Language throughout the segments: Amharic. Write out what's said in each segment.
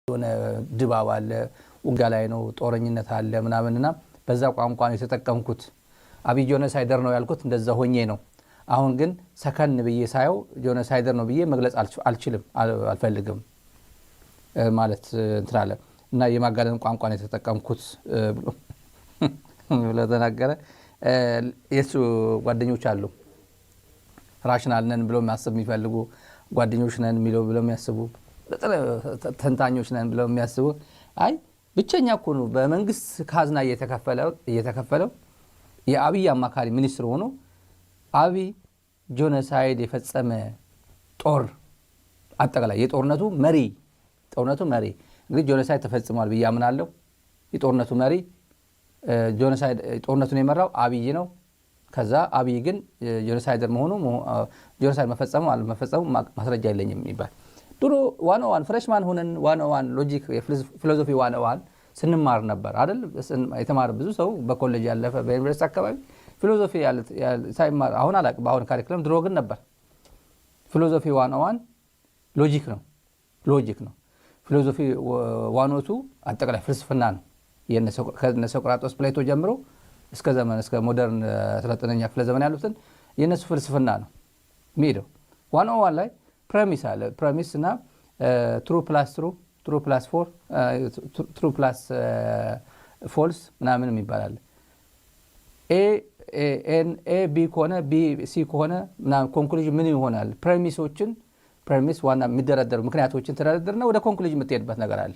የሆነ ድባብ አለ ውጋ ላይ ነው ጦረኝነት አለ ምናምንና በዛ ቋንቋ ነው የተጠቀምኩት አብይ ጄኖሳይደር ነው ያልኩት እንደዛ ሆኜ ነው አሁን ግን ሰከን ብዬ ሳይው ጄኖሳይደር ነው ብዬ መግለጽ አልችልም አልፈልግም ማለት እንትራለ እና የማጋነን ቋንቋ ነው የተጠቀምኩት ብሎ ተናገረ የሱ ጓደኞች አሉ ራሽናል ነን ብሎ የሚያስቡ የሚፈልጉ ጓደኞች ነን ብሎ የሚያስቡ ተንታኞች ነን ብለው የሚያስቡ አይ ብቸኛ እኮ ነው በመንግስት ካዝና እየተከፈለው የአብይ አማካሪ ሚኒስትር ሆኖ አብይ ጄኖሳይድ የፈጸመ ጦር አጠቃላይ የጦርነቱ መሪ እንግዲህ ጄኖሳይድ ተፈጽሟል በያምናለሁ የጦርነቱ መሪ ጄኖሳይድ ጦርነቱን የመራው አብይ ነው ከዛ አብይ ግን ጄኖሳይደር መሆኑ ጄኖሳይድ መፈጸሙ አልመፈጸሙ ማስረጃ የለኝም ይባል ድሮ 101 ፍሬሽማን ሆነን 101 ሎጂክ ፊሎሶፊ 101 ስንማር ነበር አይደል የተማረ ብዙ ሰው በኮሌጅ ያለፈ በዩኒቨርሲቲ አካባቢ ፊሎሶፊ ሳይማር አሁን አላቅ በአሁን ካሪኩለም ድሮ ግን ነበር ፊሎሶፊ 101 ሎጂክ ነው ፊሎሶፊ 102 አጠቃላይ ፍልስፍና ነው የነሶቅራጦስ ፕሌቶ ጀምሮ እስከ ሞደርን 19ኛ ክፍለ ዘመን ያሉትን የነሱ ፍልስፍና ነው ሚሄደው 101 ላይ ፕሬሚስ አለ ፕሬሚስ እና ትሩ ፕላስ ፎልስ ምናምን ይባላል ኤ ቢ ከሆነ ቢ ሲ ከሆነ ኮንክሉዥን ምን ይሆናል ፕሬሚስ ዋና የሚደረደሩ ምክንያቶችን ተደረደርና ወደ ኮንክሉዥን የምትሄድበት ነገር አለ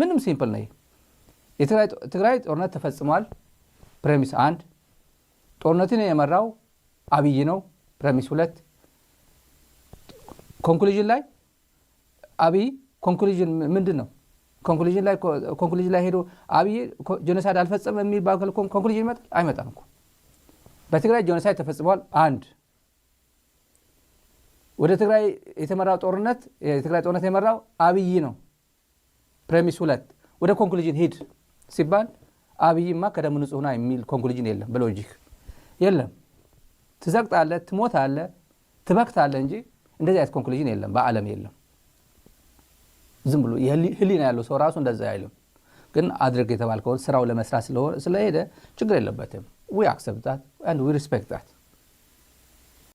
ምንም ሲምፕል ነው የትግራይ ጦርነት ተፈጽሟል ፕሬሚስ 1 ጦርነቱን የመራው አብይ ነው ፕሬሚስ 2 ኮንክሉዥን ላይ አብይ ኮንክሉዥን ምንድነው ኮንክሉዥን ላይ ሄዶ አብይ ጄኖሳይድ አልፈጸመም የሚባል ኮንክሉዥን አይመጣም እኮ በትግራይ ጄኖሳይድ ተፈጽሟል 1 ወደ ትግራይ የተመራው ጦርነት የትግራይ ጦርነት የመራው አብይ ነው ፕሬሚስ 2 ወደ ኮንክሉዥን ሄድ ሲባል አብይማ ከደም ንጹህ ነው የሚል ኮንክሉዥን የለም በሎጂክ የለም ትዘቅጣለህ ትሞታለህ ትበክታለህ እንጂ እንደዚህ አይነት ኮንክሉዥን የለም በአለም የለም ዝም ብሎ ህሊና ያለው ሰው ራሱ እንደዛ አይልም ግን አድርግ የተባልከው ስራው ለመስራት ስለሄደ ችግር የለበትም we accept that and we respect that